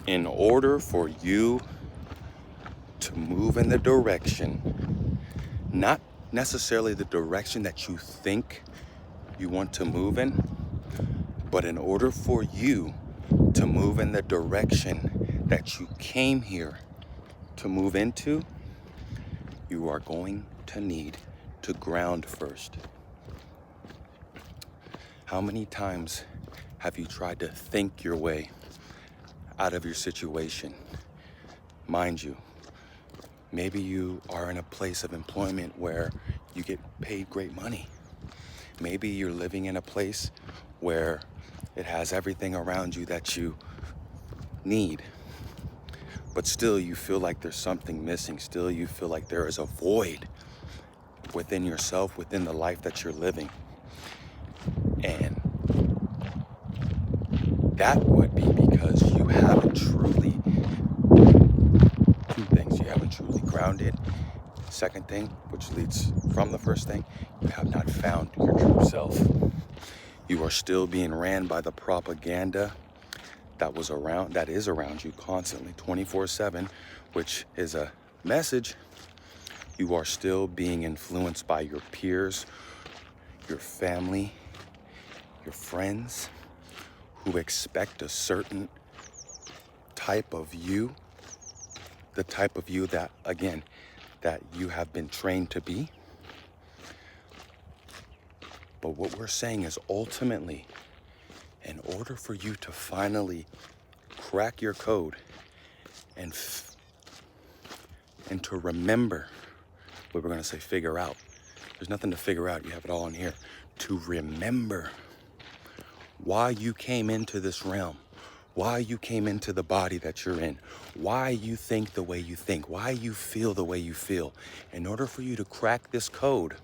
In order for you to move in the direction, not necessarily the direction that you think you want to move in, but in order for you to move in the direction that you came here to move into, you are going to need to ground first. How many times have you tried to think your way out of your situation? Mind you, maybe you are in a place of employment where you get paid great money. Maybe you're living in a place where it has everything around you that you need, but still you feel like there's something missing. Still you feel like there is a void within yourself, within the life that you're living. And that would be because you haven't truly, two things, you haven't truly grounded. Second thing, which leads from the first thing, you have not found your true self. You are still being ran by the propaganda that is around you constantly, 24/7, which is a message. You are still being influenced by your peers, your family, your friends, who expect a certain type of you, the type of you that, again, that you have been trained to be. But what we're saying is ultimately, in order for you to finally crack your code and to remember, what we're going to say, figure out. There's nothing to figure out. You have it all in here. To remember why you came into this realm, why you came into the body that you're in, why you think the way you think, why you feel the way you feel. In order for you to crack this code,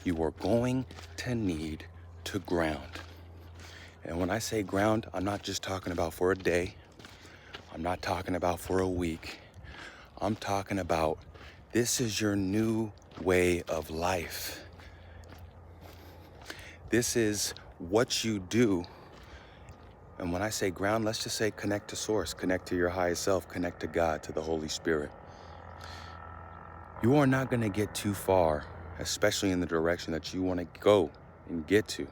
you are going to need to ground. And when I say ground, I'm not just talking about for a day. I'm not talking about for a week. I'm talking about this is your new way of life. This is what you do. And when I say ground, let's just say connect to source, connect to your highest self, connect to God, to the Holy Spirit. You are not going to get too far, especially in the direction that you want to go and get to,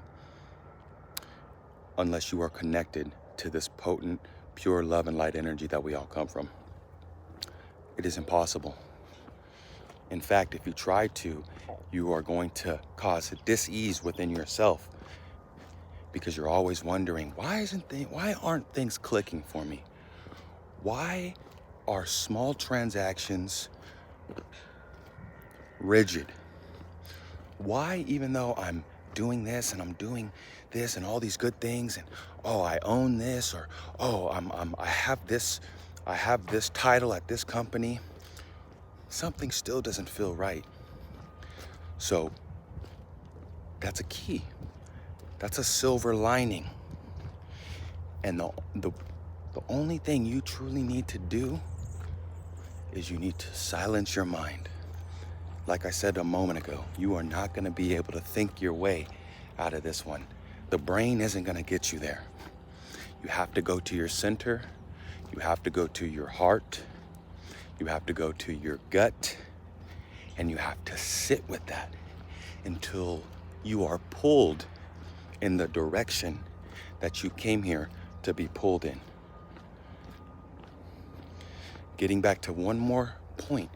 unless you are connected to this potent, pure love and light energy that we all come from. It is impossible. In fact, if you try to, you are going to cause a dis-ease within yourself, because you're always wondering, why aren't things clicking for me? Why are small transactions rigid? Why, even though I'm doing this and I'm doing this and all these good things, and oh, I own this, or oh, I have this title at this company, something still doesn't feel right. So that's a key. That's a silver lining. And the only thing you truly need to do is you need to silence your mind. Like I said a moment ago, you are not going to be able to think your way out of this one. The brain isn't going to get you there. You have to go to your center. You have to go to your heart. You have to go to your gut. And you have to sit with that until you are pulled in the direction that you came here to be pulled in. Getting back to one more point,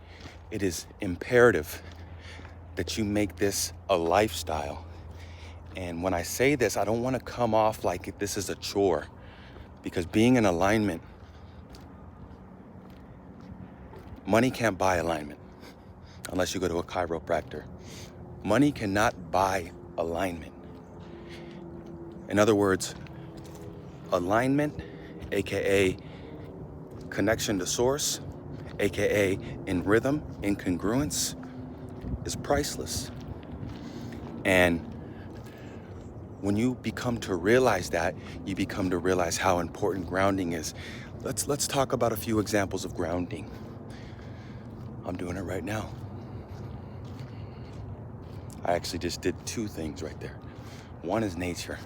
it is imperative that you make this a lifestyle. And when I say this, I don't want to come off like this is a chore, because being in alignment, money can't buy alignment unless you go to a chiropractor. Money cannot buy alignment. In other words, alignment, aka connection to source, aka in rhythm, in congruence, is priceless. And when you become to realize that, you become to realize how important grounding is. Let's talk about a few examples of grounding. I'm doing it right now. I actually just did two things right there. One is nature.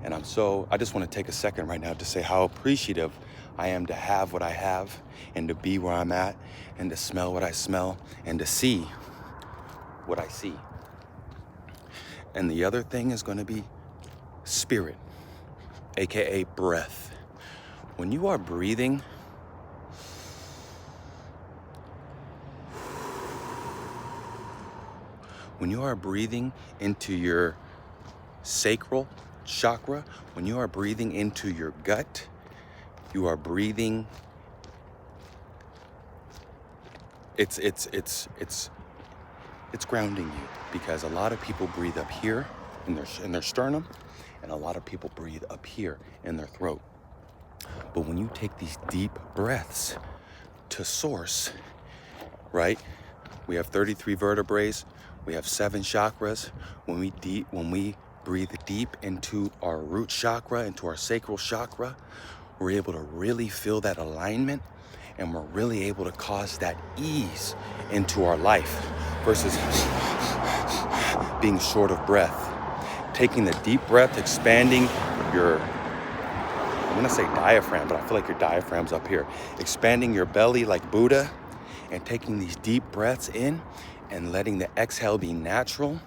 And I just want to take a second right now to say how appreciative I am to have what I have, and to be where I'm at, and to smell what I smell, and to see what I see. And the other thing is going to be spirit, aka breath. When you are breathing, into your sacral chakra, when you are breathing into your gut, you are breathing. It's grounding you, because a lot of people breathe up here in their sternum, and a lot of people breathe up here in their throat. But when you take these deep breaths to source, right? We have 33 vertebrae, we have 7 chakras. When we breathe deep into our root chakra, into our sacral chakra, we're able to really feel that alignment, and we're really able to cause that ease into our life versus being short of breath. Taking the deep breath, expanding your, I'm gonna say diaphragm, but I feel like your diaphragm's up here. Expanding your belly like Buddha, and taking these deep breaths in and letting the exhale be natural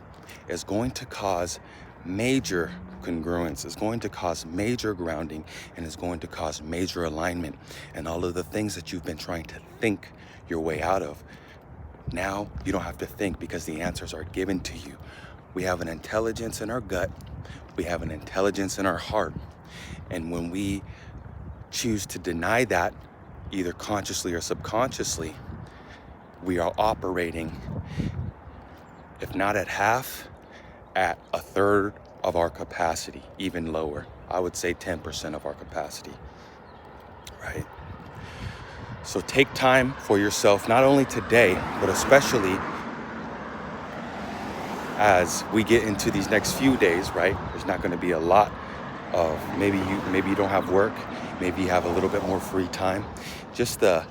is going to cause major congruence, is going to cause major grounding, and is going to cause major alignment. And all of the things that you've been trying to think your way out of, now you don't have to think, because the answers are given to you. We have an intelligence in our gut, we have an intelligence in our heart, and when we choose to deny that, either consciously or subconsciously, we are operating, if not at half, at a third of our capacity, even lower. I would say 10% of our capacity, right? So take time for yourself, not only today, but especially as we get into these next few days, right? There's not gonna be a lot of, maybe you don't have work, maybe you have a little bit more free time. Just the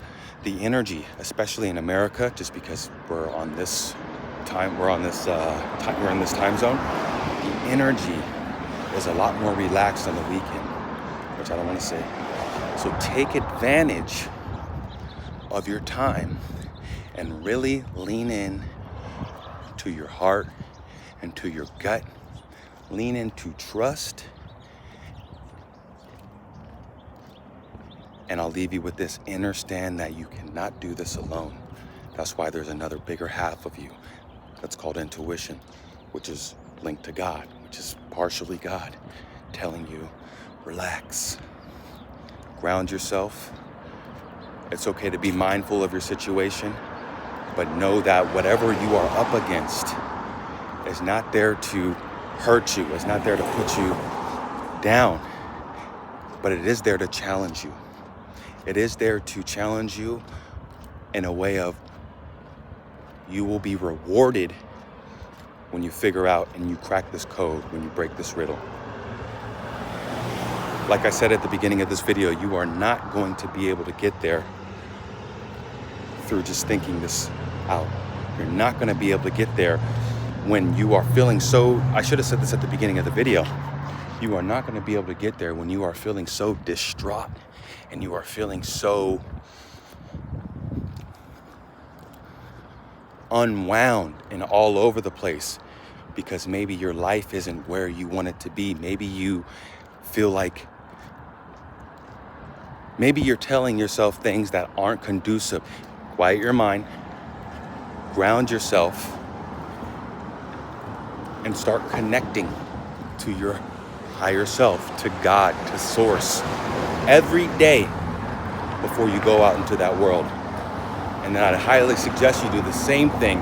energy, especially in America, just because we're in this time zone, the energy is a lot more relaxed on the weekend, which I don't want to say. So take advantage of your time and really lean in to your heart and to your gut. Lean into trust. And I'll leave you with this: understand that you cannot do this alone. That's why there's another bigger half of you that's called intuition, which is linked to God, which is partially God, telling you, relax, ground yourself. It's okay to be mindful of your situation, but know that whatever you are up against is not there to hurt you, it's not there to put you down, but it is there to challenge you. It is there to challenge you in a way of, you will be rewarded when you figure out and you crack this code, when you break this riddle. Like I said at the beginning of this video, you are not going to be able to get there through just thinking this out. You're not going to be able to get there when you are feeling so, I should have said this at the beginning of the video, you are not going to be able to get there when you are feeling so distraught and you are feeling so unwound and all over the place, because maybe your life isn't where you want it to be. Maybe you feel like, maybe you're telling yourself things that aren't conducive. Quiet your mind, ground yourself, and start connecting to your higher self, to God, to Source, every day before you go out into that world. And then I'd highly suggest you do the same thing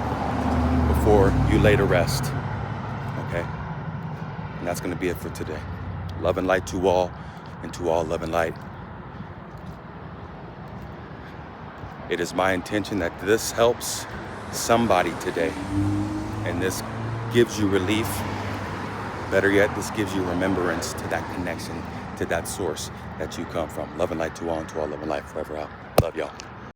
before you lay to rest, okay? And that's gonna be it for today. Love and light to all, and to all love and light. It is my intention that this helps somebody today, and this gives you relief. Better yet, this gives you remembrance to that connection, to that source that you come from. Love and light to all, and to all love and light forever out. Love y'all.